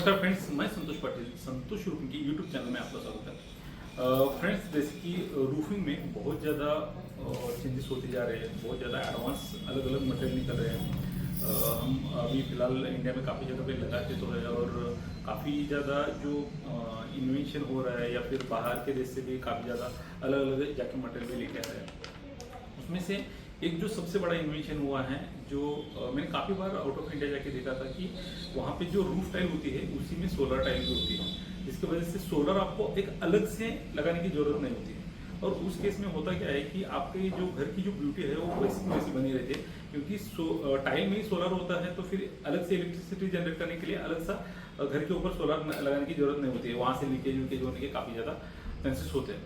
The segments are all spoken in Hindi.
नमस्कार फ्रेंड्स, मैं संतोष पाटिल संतोष रूफिंग की यूट्यूब चैनल में आपका स्वागत है। फ्रेंड्स, जैसे कि रूफिंग में बहुत ज़्यादा चेंजेस होते जा रहे हैं, बहुत ज़्यादा एडवांस अलग अलग मटेरियल निकल रहे हैं। हम अभी फ़िलहाल इंडिया में काफ़ी जगह पे लगाते तो है और काफ़ी ज़्यादा जो इन्वेंशन हो रहा है या फिर बाहर के देश से भी काफ़ी ज़्यादा अलग अलग जाके मटेरियल लेके आ रहे हैं। उसमें से एक जो सबसे बड़ा इन्वेंशन हुआ है, जो मैंने काफ़ी बार आउट ऑफ इंडिया जाके देखा था कि वहाँ पे जो रूफ टाइल होती है उसी में सोलर टाइल भी होती है, जिसकी वजह से सोलर आपको एक अलग से लगाने की ज़रूरत नहीं होती है। और उस केस में होता क्या है कि आपके जो घर की जो ब्यूटी है वो वैसी की वैसी बनी रहती है, क्योंकि टाइल में ही सोलर होता है, तो फिर अलग से इलेक्ट्रिसिटी जनरेट करने के लिए अलग सा घर के ऊपर सोलर लगाने की जरूरत नहीं होती है। वहाँ से लीकेज होने के काफ़ी ज़्यादा चांसेस होते हैं।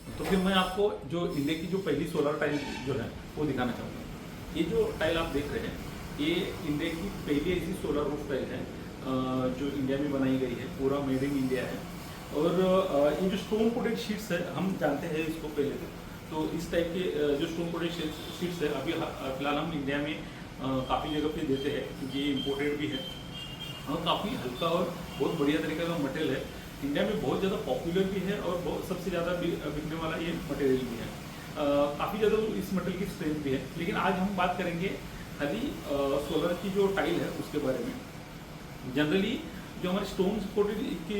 तो फिर मैं आपको जो इंडिया की जो पहली सोलर टाइल जो है वो दिखाना चाहूँगा। ये जो टाइल आप देख रहे हैं, ये इंडिया की पहली ऐसी सोलर रूफ टाइल है जो इंडिया में बनाई गई है, पूरा मेड इन इंडिया है। और ये जो स्टोन कोटेड शीट्स है, हम जानते हैं इसको पहले से, तो इस टाइप के जो स्टोन कोटेड शीट्स है अभी फिलहाल हम इंडिया में काफ़ी जगह पे देते हैं, क्योंकि ये इम्पोर्टेड भी है और काफ़ी हल्का और बहुत बढ़िया तरीके का मटेरियल है। इंडिया में बहुत ज़्यादा पॉपुलर भी है और बहुत सबसे ज़्यादा बिकने वाला ये मटेरियल भी है। काफ़ी ज़्यादा इस मटेरियल की स्ट्रेंथ भी है। लेकिन आज हम बात करेंगे खाली सोलर की जो टाइल है उसके बारे में। जनरली जो हमारे स्टोन कोटेड की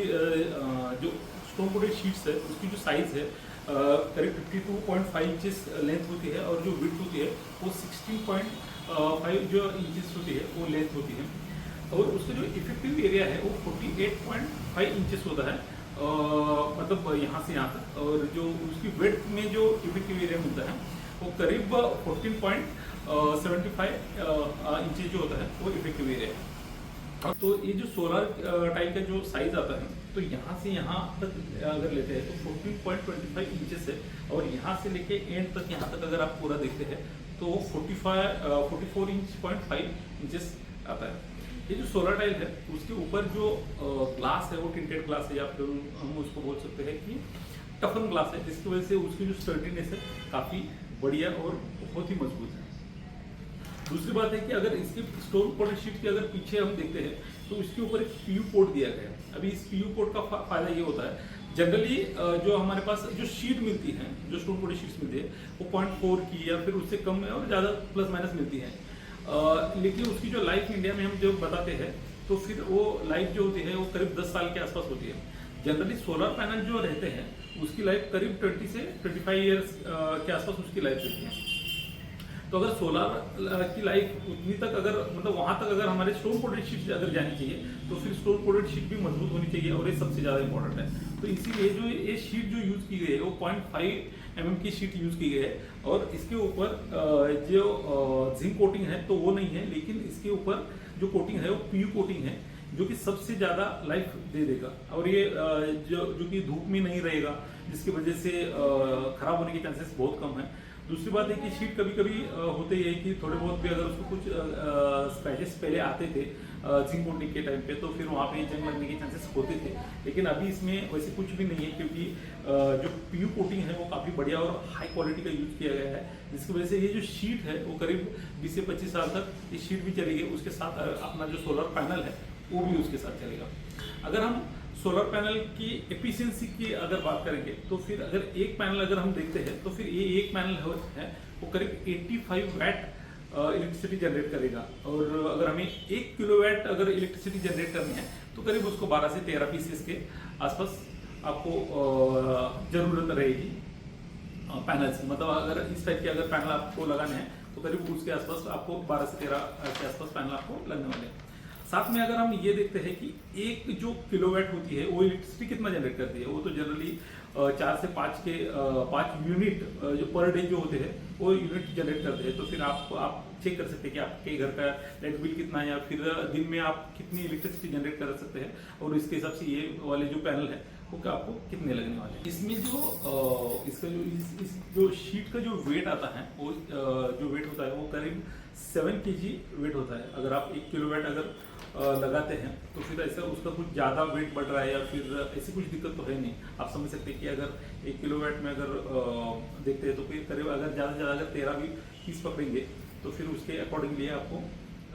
जो स्टोन कोटेड शीट्स है उसकी जो साइज़ है करीब 52.5 इंचेस लेंथ होती है और जो विड्थ होती है वो 16.5 जो इंचेस होती है वो लेंथ होती है। और उसका जो इफेक्टिव एरिया है वो 48.5 इंचेस होता है, मतलब यहाँ से यहाँ तक। और जो उसकी वेड्थ में जो इफेक्टिव एरिया मिलता है वो करीब 14.75 इंचेस जो होता है वो इफेक्टिव एरिया है। तो ये जो सोलर टाइल का जो साइज आता है, तो यहाँ से यहाँ तक अगर लेते हैं तो 14.25 इंचेस है, और यहाँ से लेके एंड तक यहाँ तक अगर आप पूरा देखते हैं तो 44.5 इंचेस आता है। ये जो सोलर टाइल है उसके ऊपर जो ग्लास है वो टिंटेड ग्लास है, या फिर हम उसको बोल सकते हैं कि टफन ग्लास है, जिसकी वजह से उसकी जो स्टर्डीनेस है काफ़ी बढ़िया और बहुत ही मजबूत है। दूसरी बात है कि अगर इसकी स्टोन कोटेड शीट के अगर पीछे हम देखते हैं तो इसके ऊपर एक पीयू कोट दिया गया है। अभी इस पीयू कोट का फायदा ये होता है, जनरली जो हमारे पास जो शीट मिलती है, जो स्टोन कोटेड शीट्स मिलती है वो 0.4 की या फिर उससे कम और ज़्यादा प्लस माइनस मिलती है। लेकिन उसकी जो लाइफ इंडिया में हम जब बताते हैं तो फिर वो लाइफ जो होती है वो करीब 10 साल के आसपास होती है। जनरली सोलर पैनल जो रहते हैं उसकी लाइफ करीब 20 से 25 ईयर्स के आसपास उसकी लाइफ रहती है। तो अगर सोलर की लाइफ उतनी तक अगर मतलब वहाँ तक अगर हमारे स्टोन कोटेड शीट अगर जानी चाहिए तो फिर स्टोन कोटेड शीट भी मजबूत होनी चाहिए, और ये सबसे ज़्यादा इंपॉर्टेंट है। तो इसीलिए जो ये शीट जो यूज़ की गई है वो 0.5 mm की शीट यूज़ की गई है, और इसके ऊपर जो जिंक कोटिंग है तो वो नहीं है, लेकिन इसके ऊपर जो कोटिंग है वो पीयू कोटिंग है, जो कि सबसे ज़्यादा लाइफ दे देगा। और ये जो कि धूप में नहीं रहेगा, जिसकी वजह से खराब होने के चांसेस बहुत कम है। दूसरी बात है कि शीट कभी कभी होते ही है कि थोड़े बहुत भी अगर उसको कुछ स्क्रैचेस पहले आते थे जिंक कोटिंग के टाइम पे, तो फिर वहाँ पे जंग लगने के चांसेस होते थे। लेकिन अभी इसमें वैसे कुछ भी नहीं है, क्योंकि जो पीयू कोटिंग है वो काफ़ी बढ़िया और हाई क्वालिटी का यूज़ किया गया है, जिसकी वजह से ये जो शीट है वो करीब 20 से 25 साल तक ये शीट भी चलेगी। उसके साथ अपना जो सोलर पैनल है वो भी उसके साथ चलेगा। अगर हम सोलर पैनल की एफिशिएंसी की अगर बात करेंगे तो फिर अगर एक पैनल अगर हम देखते हैं तो फिर ये एक पैनल है वो करीब 85 वैट इलेक्ट्रिसिटी जनरेट करेगा। और अगर हमें 1 किलोवाट अगर इलेक्ट्रिसिटी जनरेट करनी है तो करीब उसको 12 से 13 पीसेस के आसपास आपको ज़रूरत रहेगी पैनल्स। मतलब अगर इस टाइप के अगर पैनल आपको लगाने हैं तो करीब उसके आसपास आपको 12 से 13 के आसपास पैनल आपको लगने वाले हैं। साथ में अगर हम ये देखते हैं कि एक जो किलोवाट होती है वो इलेक्ट्रिसिटी कितना जनरेट करती है, वो तो जनरली 4 से 5 यूनिट जो पर डे जो होते हैं वो यूनिट जनरेट करते हैं। तो फिर आप चेक कर सकते हैं कि आपके घर का लाइट बिल कितना है, या फिर दिन में आप कितनी इलेक्ट्रिसिटी जनरेट कर सकते हैं, और इसके हिसाब से ये वाले जो पैनल है वो आपको कितने लगने वाले हैं। इसमें जो इसका जो इस जो शीट का जो वेट आता है वो जो वेट होता है वो करीब 7 kg वेट होता है। अगर आप 1 किलोवाट अगर लगाते हैं तो फिर ऐसा उसका कुछ ज़्यादा वेट बढ़ रहा है या फिर ऐसी कुछ दिक्कत तो है नहीं। आप समझ सकते हैं कि अगर 1 किलोवाट में अगर देखते हैं तो फिर करीब अगर ज़्यादा से ज़्यादा अगर 13 भी पीस पकड़ेंगे तो फिर उसके अकॉर्डिंगली आपको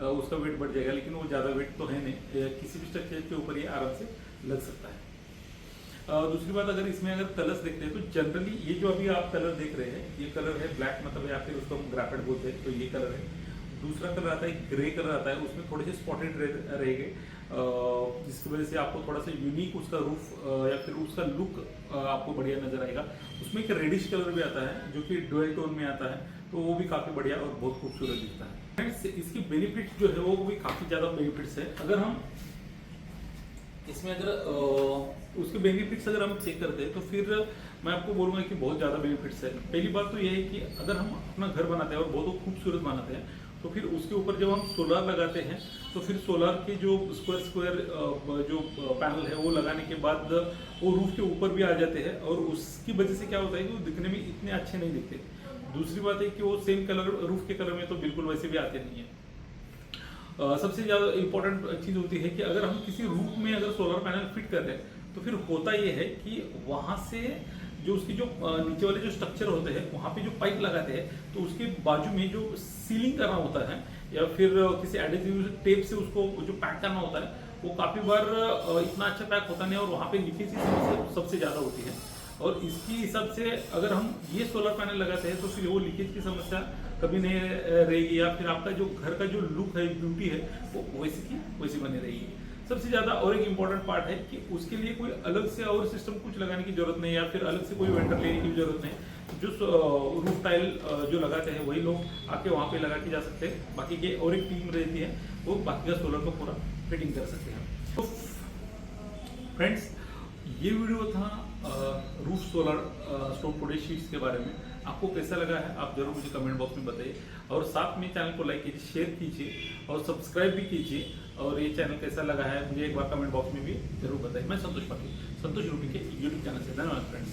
उसका वेट बढ़ जाएगा, लेकिन वो ज़्यादा वेट तो है नहीं, किसी भी स्ट्रक्चर के ऊपर ये आराम से लग सकता है। दूसरी बात, अगर इसमें अगर कलर्स देखते हैं तो जनरली ये जो अभी आप कलर देख रहे हैं, ये कलर है ब्लैक, मतलब या फिर उसको हम ग्राफाइट बोलते हैं, तो ये कलर है। दूसरा कलर आता है ग्रे कलर आता है, उसमें थोड़े से स्पॉटेड रहेंगे, जिसकी वजह से आपको थोड़ा सा यूनिक उसका रूफ या फिर उसका लुक आपको बढ़िया नजर आएगा। उसमें एक रेडिश कलर भी आता है जो कि डुअल टोन में आता है, तो वो भी काफ़ी बढ़िया और बहुत खूबसूरत दिखता है। फ्रेंड्स, इसकी बेनिफिट्स जो है वो भी काफ़ी ज़्यादा बेनिफिट्स है। अगर हम इसमें अगर उसके बेनिफिट्स अगर हम चेक करते हैं तो फिर मैं आपको बोलूँगा कि बहुत ज़्यादा बेनिफिट्स है। पहली बात तो ये है कि अगर हम अपना घर बनाते हैं और बहुत खूबसूरत बनाते हैं, तो फिर उसके ऊपर जब हम सोलर लगाते हैं तो फिर सोलर के जो स्क्वायर जो पैनल है वो लगाने के बाद वो रूफ के ऊपर भी आ जाते हैं, और उसकी वजह से क्या होता है कि वो दिखने में इतने अच्छे नहीं दिखते। दूसरी बात है कि वो सेम कलर रूफ के कलर में तो बिल्कुल वैसे भी आते नहीं है। सबसे ज़्यादा इंपॉर्टेंट चीज़ होती है कि अगर हम किसी रूफ में अगर सोलर पैनल फिट कर रहे हैं तो फिर होता ये है कि वहाँ से जो उसकी जो नीचे वाले जो स्ट्रक्चर होते हैं वहाँ पे जो पाइप लगाते हैं, तो उसके बाजू में जो सीलिंग करना होता है या फिर किसी एडिटिव टेप से उसको जो पैक करना होता है, वो काफ़ी बार इतना अच्छा पैक होता नहीं, और वहाँ पे लीकेज की समस्या सबसे ज़्यादा होती है। और इसकी हिसाब से अगर हम ये सोलर पैनल लगाते हैं तो फिर वो लीकेज की समस्या कभी नहीं रहेगी, या फिर आपका जो घर का जो लुक है, ब्यूटी है, वो वैसी की वैसी बनी रहेगी। सबसे ज़्यादा और एक इम्पॉर्टेंट पार्ट है कि उसके लिए कोई अलग से और सिस्टम कुछ लगाने की जरूरत नहीं, या फिर अलग से कोई वेंडर लेने की जरूरत नहीं। जो रूफ टाइल जो लगाते हैं वही लोग आके वहाँ पे लगा के जा सकते हैं। बाकी के और एक टीम रहती है, वो बाकी का सोलर को पूरा फिटिंग कर सकते हैं। तो फ्रेंड्स, ये वीडियो था roof solar stove product sheets के बारे में। आपको कैसा लगा है आप जरूर मुझे कमेंट बॉक्स में बताइए, और साथ में चैनल को लाइक कीजिए, शेयर कीजिए और सब्सक्राइब भी कीजिए। और ये चैनल कैसा लगा है मुझे एक बार कमेंट बॉक्स में भी जरूर बताइए। मैं संतोष पाटिल, संतोष रूपी के यूट्यूब चैनल से। धन्यवाद फ्रेंड्स।